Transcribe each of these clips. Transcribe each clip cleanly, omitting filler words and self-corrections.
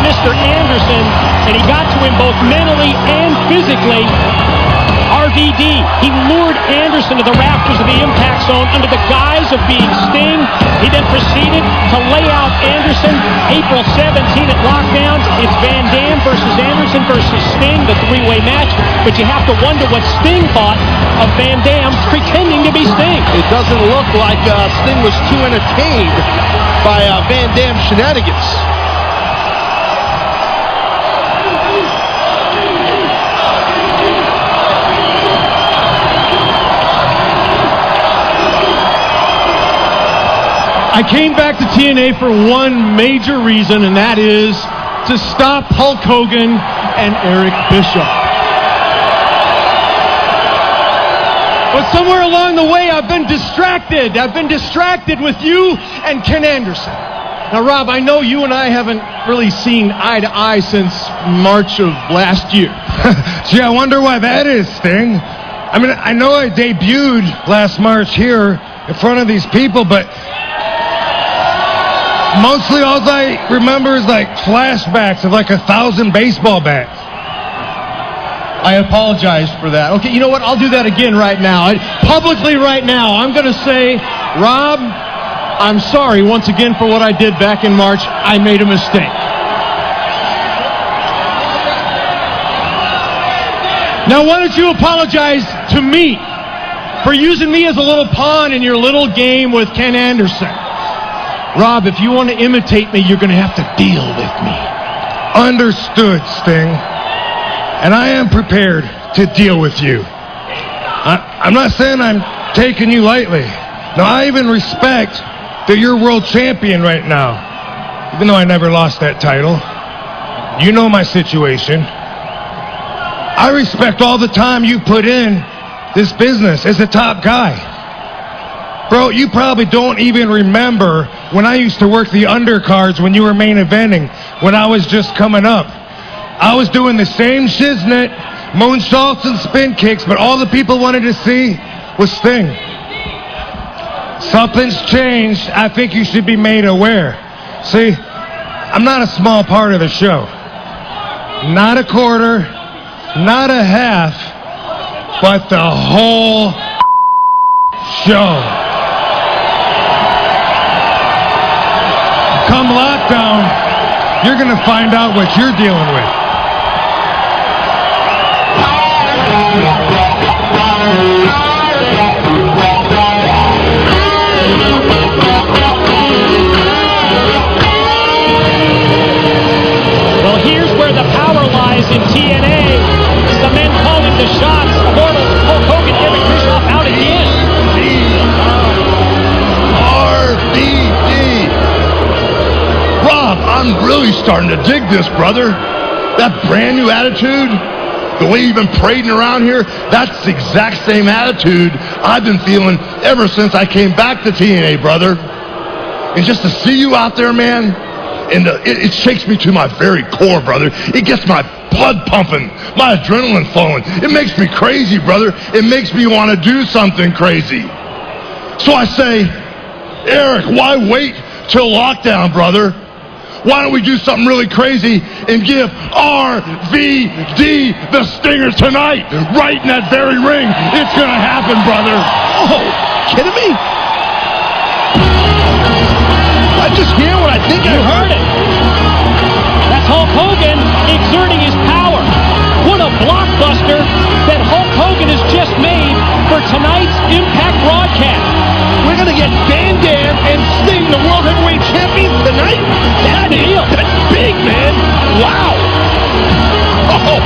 Mr. Anderson, and he got to him both mentally and physically. RVD, he lured Anderson to the rafters of the impact zone under the guise of being Sting. He then proceeded to lay out Anderson. April 17th at Lockdowns, it's Van Dam versus Anderson versus Sting, the three-way match. But you have to wonder what Sting thought of Van Dam pretending to be Sting. It doesn't look like Sting was too entertained by Van Dam's shenanigans. I came back to TNA for one major reason, and that is to stop Hulk Hogan and Eric Bischoff. But somewhere along the way, I've been distracted. I've been distracted with you and Ken Anderson. Now, Rob, I know you and I haven't really seen eye to eye since March of last year. Gee, I wonder why that is, Sting. I mean, I know I debuted last March here in front of these people, but mostly all I remember is like flashbacks of like 1,000 baseball bats. I apologize for that. Okay, you know what? I'll do that again right now. Publicly right now, I'm going to say, Rob, I'm sorry once again for what I did back in March. I made a mistake. Now, why don't you apologize to me for using me as a little pawn in your little game with Ken Anderson? Rob, if you want to imitate me, you're going to have to deal with me. Understood, Sting. And I am prepared to deal with you. I'm not saying I'm taking you lightly. No, I even respect that you're world champion right now, even though I never lost that title. You know my situation. I respect all the time you put in this business as a top guy. Bro, you probably don't even remember when I used to work the undercards when you were main eventing, when I was just coming up. I was doing the same shiznit, moonsaults and spin kicks, but all the people wanted to see was Sting. Something's changed. I think you should be made aware. See, I'm not a small part of the show. Not a quarter, not a half, but the whole show. Come lockdown, you're going to find out what you're dealing with. Well, here's where the power lies in TNA. Some men calling the shots. Immortals, Hulk Hogan, Eric Bischoff out again. RVD. Rob, I'm really starting to dig this, brother. That brand new attitude, the way you've been parading around here, that's the exact same attitude I've been feeling ever since I came back to TNA, brother. And just to see you out there, man, and it shakes me to my very core, brother. It gets my blood pumping, my adrenaline flowing. It makes me crazy, brother. It makes me want to do something crazy. So I say, Eric, why wait till lockdown, brother? Why don't we do something really crazy and give RVD the stinger tonight, right in that very ring? It's going to happen, brother. Oh, kidding me? I just hear what I think I heard it. That's Hulk Hogan exerting his power. What a blockbuster that Hulk Hogan has just made for tonight's Impact broadcast. We're going to get Van Dam and Sting, the World Heavyweight Champions, tonight? That's big, man. Wow. Oh.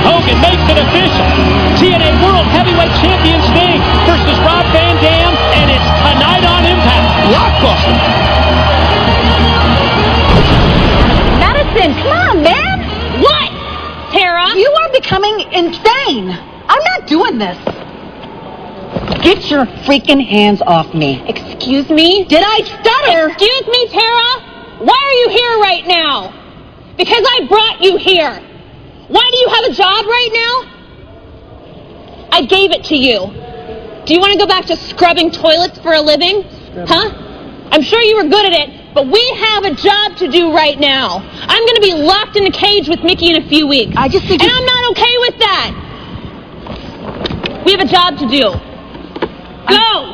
Hogan makes it official. TNA World Heavyweight Champion Sting versus Rob Van Dam, and it's tonight on Impact. Blockbuster. Madison, come on, man. What? Tara? You are becoming insane. I'm not doing this. Get your freaking hands off me. Excuse me? Did I stutter? Excuse me, Tara? Why are you here right now? Because I brought you here. Why do you have a job right now? I gave it to you. Do you want to go back to scrubbing toilets for a living? Huh? I'm sure you were good at it but we have a job to do right now. I'm going to be locked in a cage with Mickey in a few weeks. I just think And I'm not okay with that. We have a job to do. Go!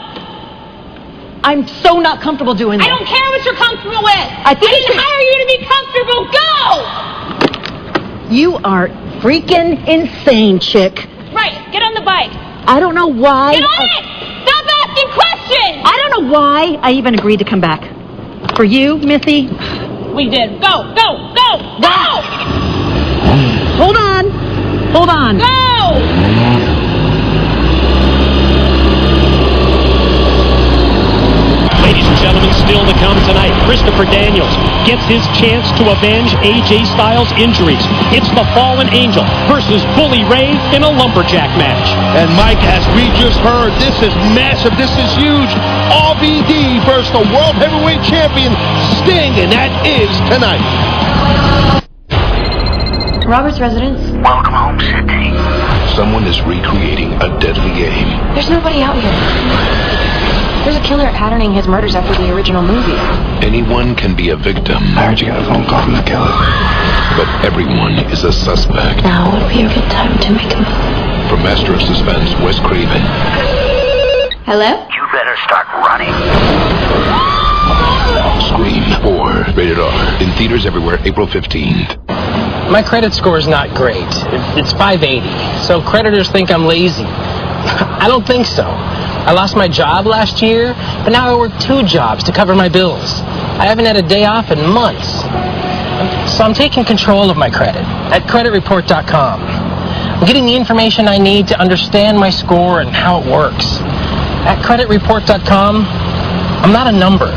I'm so not comfortable doing this. I don't care what you're comfortable with. I think didn't hire you to be comfortable. Go! You are freaking insane, chick. Right, get on the bike. I don't know why. Get on it! Stop asking questions! I don't know why I even agreed to come back. For you, Missy. We did. Go, go, go, go! Hold on. Hold on. Go! Ladies and gentlemen, still to come tonight, Christopher Daniels gets his chance to avenge AJ Styles' injuries. It's the Fallen Angel versus Bully Ray in a lumberjack match. And Mike, as we just heard, this is massive, this is huge. RVD versus the World Heavyweight Champion, Sting, and that is tonight. Robert's residence. Welcome home, Sydney. Someone is recreating a deadly game. There's nobody out here. There's a killer patterning his murders after the original movie. Anyone can be a victim. I heard you got a phone call from the killer. But everyone is a suspect. Now would be a good time to make a move. From Master of Suspense, Wes Craven. Hello? You better start running. Scream 4, rated R. In theaters everywhere, April 15th. My credit score is not great. It's 580, so creditors think I'm lazy. I don't think so. I lost my job last year, but now I work 2 jobs to cover my bills. I haven't had a day off in months. So I'm taking control of my credit at creditreport.com. I'm getting the information I need to understand my score and how it works. At creditreport.com, I'm not a number.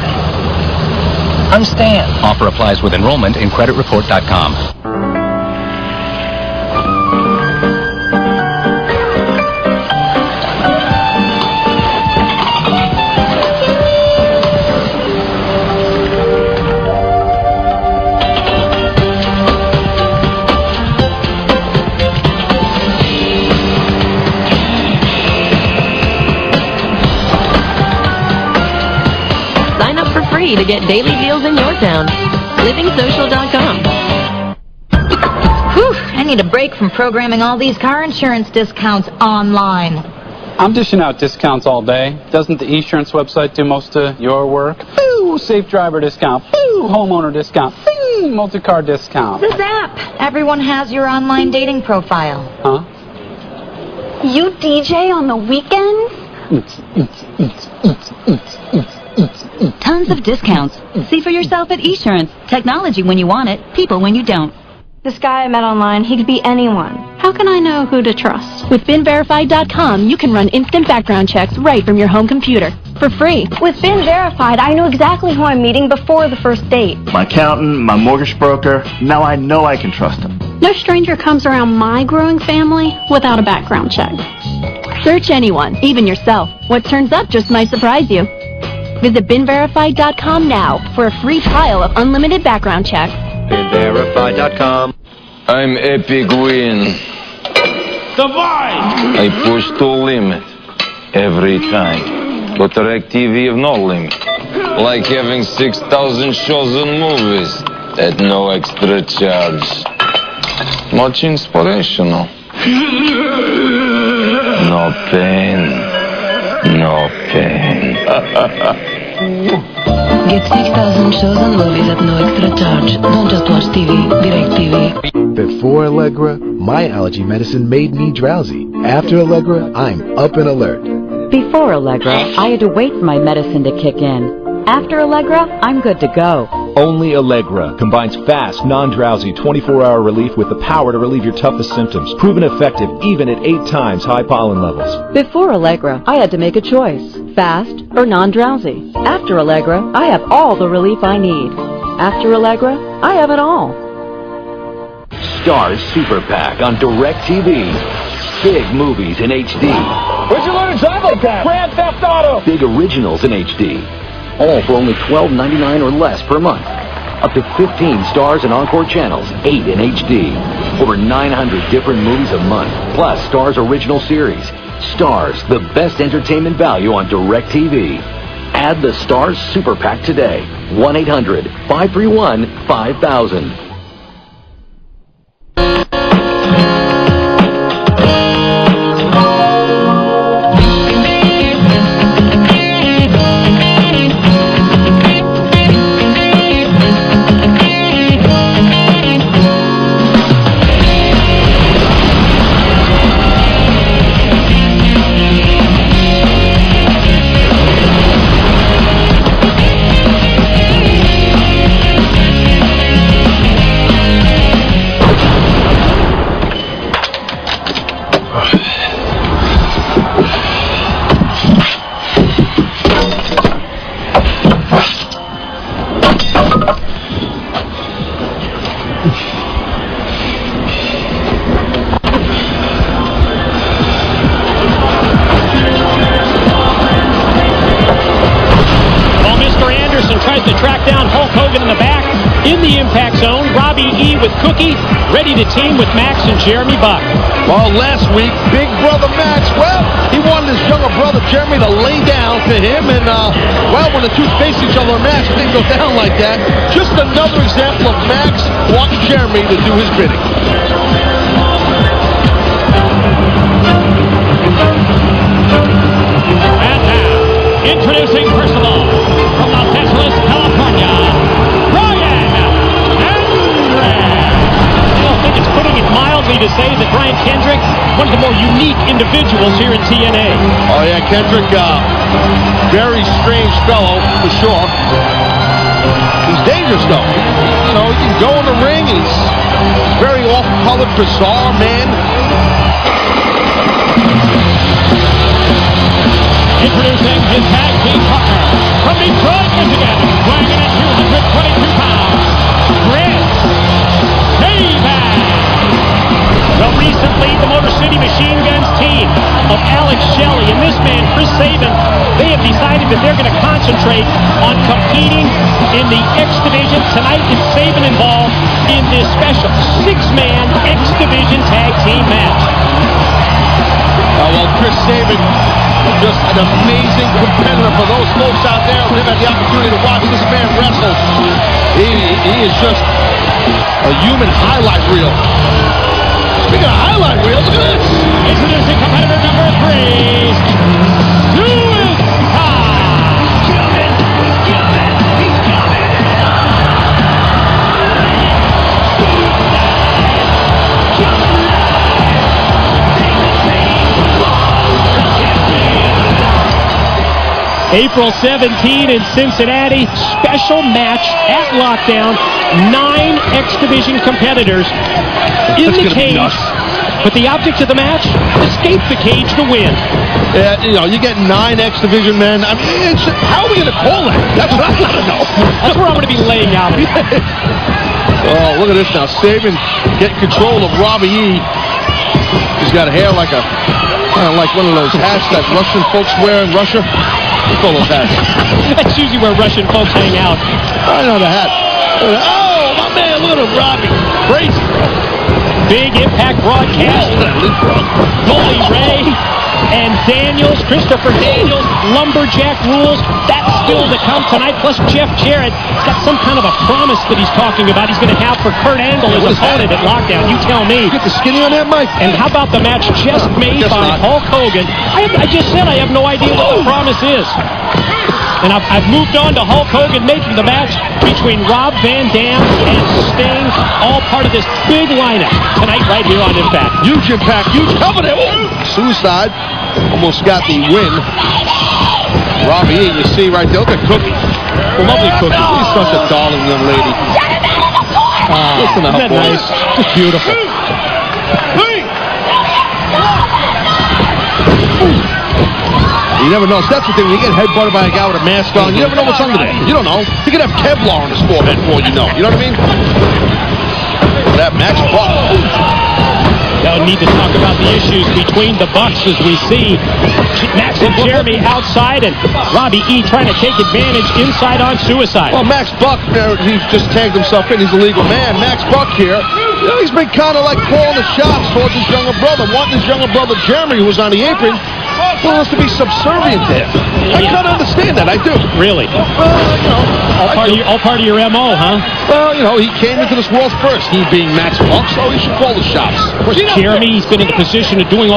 I'm Stan. Offer applies with enrollment in creditreport.com. To get daily deals in your town. LivingSocial.com. Whew, I need a break from programming all these car insurance discounts online. I'm dishing out discounts all day. Doesn't the insurance website do most of your work? Boo! Safe driver discount. Boo! Homeowner discount. Boo! Multi-car discount. This app. Everyone has your online dating profile. Huh? You DJ on the weekends? Tons of discounts. See for yourself at Esurance. Technology when you want it, people when you don't. This guy I met online, he could be anyone. How can I know who to trust? With BeenVerified.com, you can run instant background checks right from your home computer for free. With Been Verified, I know exactly who I'm meeting before the first date. My accountant, my mortgage broker, now I know I can trust him. No stranger comes around my growing family without a background check. Search anyone, even yourself. What turns up just might surprise you. Visit BeenVerified.com now for a free trial of unlimited background checks. BeenVerified.com. I'm Epic Win. I push to limit every time. But Direct TV have no limit. Like having 6,000 shows and movies at no extra charge. Much inspirational. No pain. No pain. Get 6,000 shows and movies at no extra charge. Don't just watch TV. Direct TV. Before Allegra, my allergy medicine made me drowsy. After Allegra, I'm up and alert. Before Allegra, I had to wait for my medicine to kick in. After Allegra, I'm good to go. Only Allegra combines fast, non-drowsy, 24-hour relief with the power to relieve your toughest symptoms. Proven effective even at 8 times high pollen levels. Before Allegra, I had to make a choice. Fast or non-drowsy. After Allegra, I have all the relief I need. After Allegra, I have it all. Stars Super Pack on Direct TV. Big movies in HD. Where'd you learn to drive like that? Grand Theft Auto! Big originals in HD. All for only $12.99 or less per month. Up to 15 Stars and Encore channels, 8 in HD. Over 900 different movies a month, plus Stars original series. Stars, the best entertainment value on Direct TV. Add the Stars Super PAC today. 1-800-531-5000. In the impact zone, Robbie E. with Cookie, ready to team with Max and Jeremy Buck. Well, last week, big brother Max, well, he wanted his younger brother Jeremy to lay down to him, and, well, when the two face each other in a match, things go down like that. Just another example of Max wanting Jeremy to do his bidding. And now, introducing, first of all, from Los Angeles, California, putting it mildly to say that Brian Kendrick, one of the more unique individuals here in TNA. Oh, yeah, Kendrick, very strange fellow, for sure. He's dangerous, though. You know, he can go in the ring, and he's very off-colored, bizarre man. Introducing his tag team partner from Detroit, Michigan, weighing in at 222 pounds, Chris Sabin. Well, recently, the Motor City Machine Guns team of Alex Shelley and this man, Chris Sabin, they have decided that they're going to concentrate on competing in the X Division. Tonight, it's Sabin involved in this special 6-man X Division tag team match. Well, Chris Sabin, just an amazing competitor for those folks out there who have had the opportunity to watch this man wrestle. He is just a human highlight reel. Speaking of highlight reels, look at this. Introducing competitor number 3, April 17 in Cincinnati, special match at Lockdown. 9 X Division competitors in the cage. But the object of the match, escape the cage to win. Yeah, you know, you get 9 X Division men. I mean, how are we going to call that? That's what I want to know. That's where I'm going to be laying out. Oh, look at this now. Sabin getting control of Robbie E. He's got hair like a, kind of like one of those hats that Russian folks wear in Russia. What's all those hats? That's usually where Russian folks hang out. I know the hat. Oh, my man, look at him, Robbie. Crazy, bro. Big Impact broadcast. Bully Ray and Daniels, Christopher Daniels, Lumberjack Rules. That's still to come tonight. Plus Jeff Jarrett has got some kind of a promise that he's talking about he's going to have for Kurt Angle as opponent at Lockdown. You tell me. Get the skinny on that, Mike. And how about the match just made by Hulk Hogan? I just said I have no idea what the promise is. And I've moved on to Hulk Hogan making the match between Rob Van Dam and Sting, all part of this big lineup tonight right here on Impact. Huge impact, huge covenant. Suicide almost got the win. Robbie E, you see right there. Look at Cookie. Lovely Cookie. She's such a darling young lady. Listen to her voice. Nice? Just beautiful. You never know. That's the thing. When you get headbutted by a guy with a mask on, you never know what's under there. You don't know. You could have Kevlar on his forehead for all you know. You know what I mean? That Max Buck. Now we need to talk about the issues between the Bucks as we see Max and Jeremy outside and Robbie E trying to take advantage inside on Suicide. Well, Max Buck, he just tagged himself in. He's a legal man. Max Buck here, you know, he's been kind of like calling the shots towards his younger brother, wanting his younger brother Jeremy, who was on the apron, He wants to be subservient to him. I can't understand that. I do. Really? Well, all part of your MO, huh? Well, he came into this world first. He being Max Punk, so he should call the shots. Of course, Jeremy, he's been in the position of doing all